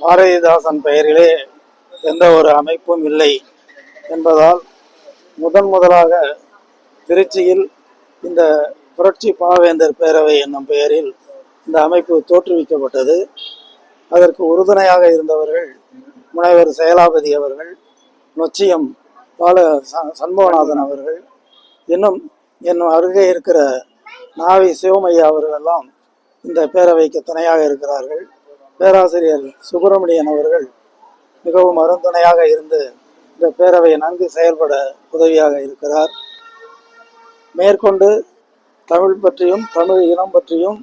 பாரதிதாசன் பெயரிலே எந்த ஒரு அமைப்பும் இல்லை என்பதால் முதலாக திருச்சியில் இந்த புரட்சி பாவேந்தர் பேரவை என்னும் பெயரில் இந்த அமைப்பு தோற்றுவிக்கப்பட்டது. அதற்கு உறுதுணையாக இருந்தவர்கள் முனைவர் செயலாபதி அவர்கள், நொச்சியம் பால சண்முகநாதன் அவர்கள், இன்னும் அருகே இருக்கிற நாவி சிவமையா அவர்களெல்லாம் இந்த பேரவைக்கு துணையாக இருக்கிறார்கள். பேராசிரியர் சுப்பிரமணியன் அவர்கள் மிகவும் அருந்துணையாக இருந்து இந்த பேரவை நன்கு செயல்பட உதவியாக இருக்கிறார். மேற்கொண்டு தமிழ் பற்றியும் தமிழ் இனம் பற்றியும்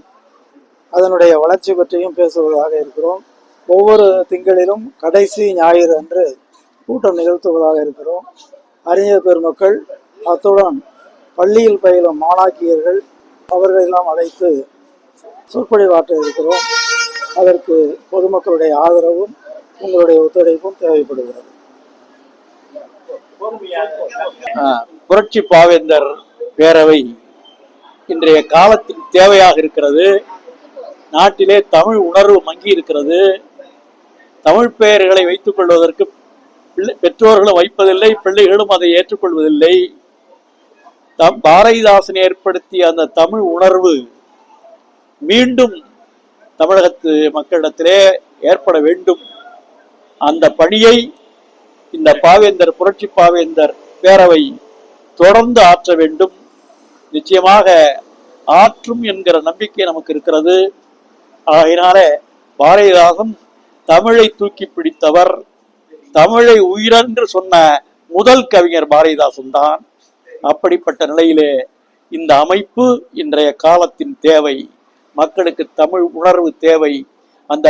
அதனுடைய வளர்ச்சி பற்றியும் பேசுவதாக இருக்கிறோம். ஒவ்வொரு திங்களிலும் கடைசி ஞாயிறு அன்று கூட்டம் நிகழ்த்துவதாக இருக்கிறோம். அறிஞர் பெருமக்கள், அத்துடன் பள்ளியில் பயிலும் மாணாக்கியர்கள் அவர்களெல்லாம் அழைத்து சொற்பொழிவாற்ற இருக்கிறோம். அதற்கு பொதுமக்களுடைய ஆதரவும் உங்களுடைய ஒத்துழைப்பும் தேவைப்படுகிறது. புரட்சி பாவேந்தர் பேரவை இன்றைய காலத்தின் தேவையாக இருக்கிறது. நாட்டிலே தமிழ் உணர்வு மங்கி இருக்கிறது. தமிழ் பெயர்களை வைத்துக் கொள்வதற்கு பெற்றோர்களும் வைப்பதில்லை, பிள்ளைகளும் அதை ஏற்றுக்கொள்வதில்லை. பாரதிதாசன் ஏற்படுத்திய அந்த தமிழ் உணர்வு மீண்டும் தமிழகத்து மக்களிடத்திலே ஏற்பட வேண்டும். அந்த பணியை இந்த பாவேந்தர் புரட்சி பாவேந்தர் பேரவை தொடர்ந்து ஆற்ற வேண்டும். நிச்சயமாக ஆற்றும் என்கிற நம்பிக்கை நமக்கு இருக்கிறது. ஆகையினால பாரதிதாசன் தமிழை தூக்கி பிடித்தவர். தமிழை உயிரென்று சொன்ன முதல் கவிஞர் பாரதிதாசன் தான். அப்படிப்பட்ட நிலையிலே இந்த அமைப்பு இன்றைய காலத்தின் தேவை. மக்களுக்கு தமிழ் உணர்வு தேவை. அந்த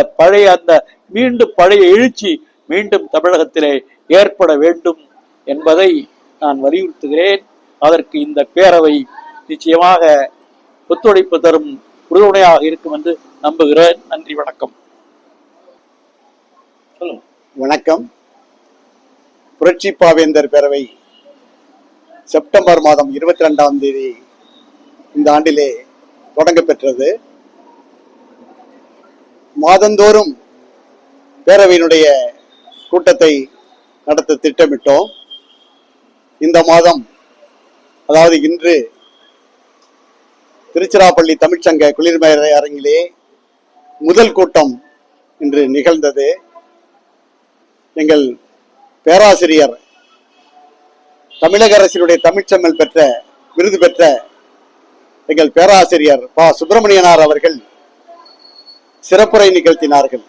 மீண்டும் பழைய எழுச்சி மீண்டும் தமிழகத்திலே ஏற்பட வேண்டும் என்பதை நான் வலியுறுத்துகிறேன். அதற்கு இந்த பேரவை நிச்சயமாக ஒத்துழைப்பு தரும் உறுதுணையாக இருக்கும் என்று நம்புகிறேன். நன்றி, வணக்கம். வணக்கம். புரட்சி பாவேந்தர் பேரவை செப்டம்பர் மாதம் 22ஆம் தேதி இந்த ஆண்டிலே தொடங்க பெற்றது. மாதந்தோறும் பேரவையினுடைய கூட்டத்தை நடத்த திட்டமிட்டோம். இந்த மாதம், அதாவது இன்று, திருச்சிராப்பள்ளி தமிழ்ச்சங்க குளிர்மேரை அரங்கிலே முதல் கூட்டம் இன்று நிகழ்ந்தது. எங்கள் பேராசிரியர், தமிழக அரசினுடைய தமிழ்ச்செம்மல் விருது பெற்ற எங்கள் பேராசிரியர் பா. சுப்பிரமணியனார் அவர்கள் சிறப்புரை நிகழ்த்தினார்கள்.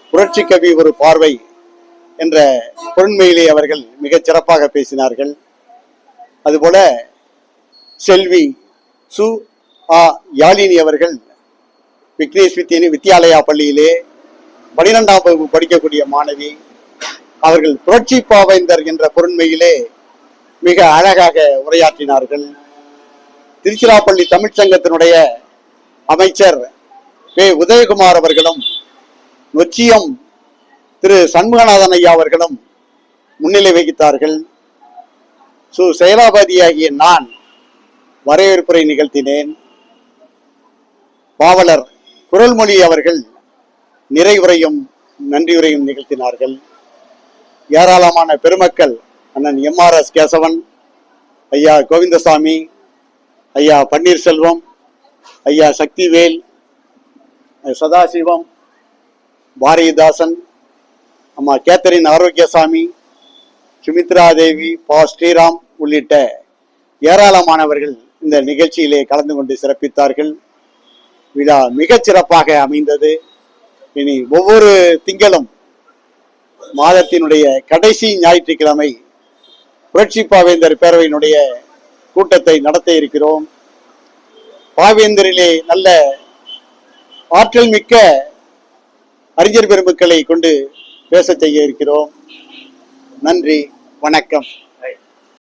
புரட்சி கவி ஒரு பார்வை என்ற பொருண்மையிலே அவர்கள் மிகச் சிறப்பாக பேசினார்கள். அதுபோல செல்வி சு. ஆ. யாழினி அவர்கள் விக்னேஷ் வித்யாலயா பள்ளியிலே 12ஆம் வகுப்பு படிக்கக்கூடிய மாணவி, அவர்கள் புரட்சி பாவேந்தர் என்ற பொருண்மையிலே மிக அழகாக உரையாற்றினார்கள். திருச்சிராப்பள்ளி தமிழ்ச்சங்கத்தினுடைய அமைச்சர் பே. உதயகுமார் அவர்களும், நொச்சியம் திரு சண்முகநாதன் ஐயா அவர்களும் முன்னிலை வகித்தார்கள். செயலாபதியாகிய நான் வரவேற்புரை நிகழ்த்தினேன். பாவலர் குரல்மொழி அவர்கள் நிறைவுரையும் நன்றியுரையும் நிகழ்த்தினார்கள். ஏராளமான பெருமக்கள், அண்ணன் MRS கேசவன், ஐயா கோவிந்தசாமி, ஐயா பன்னீர்செல்வம், ஐயா சக்திவேல், சதாசிவம், பாரதிதாசன், அம்மா கேத்தரின் ஆரோக்கியசாமி, சுமித்ரா தேவி, பா. ஸ்ரீராம் உள்ளிட்ட ஏராளமானவர்கள் இந்த நிகழ்ச்சியிலே கலந்து கொண்டு சிறப்பித்தார்கள். விழா மிகச் சிறப்பாக அமைந்தது. இனி ஒவ்வொரு திங்களும் மாதத்தினுடைய கடைசி ஞாயிற்றுக்கிழமை புரட்சி பாவேந்தர் பேரவையினுடைய கூட்டத்தை நடத்த இருக்கிறோம். பாவேந்தரிலே நல்ல ஆற்றல் மிக்க அறிஞர் பெருமக்களை கொண்டு பேச செய்ய இருக்கிறோம். நன்றி, வணக்கம்.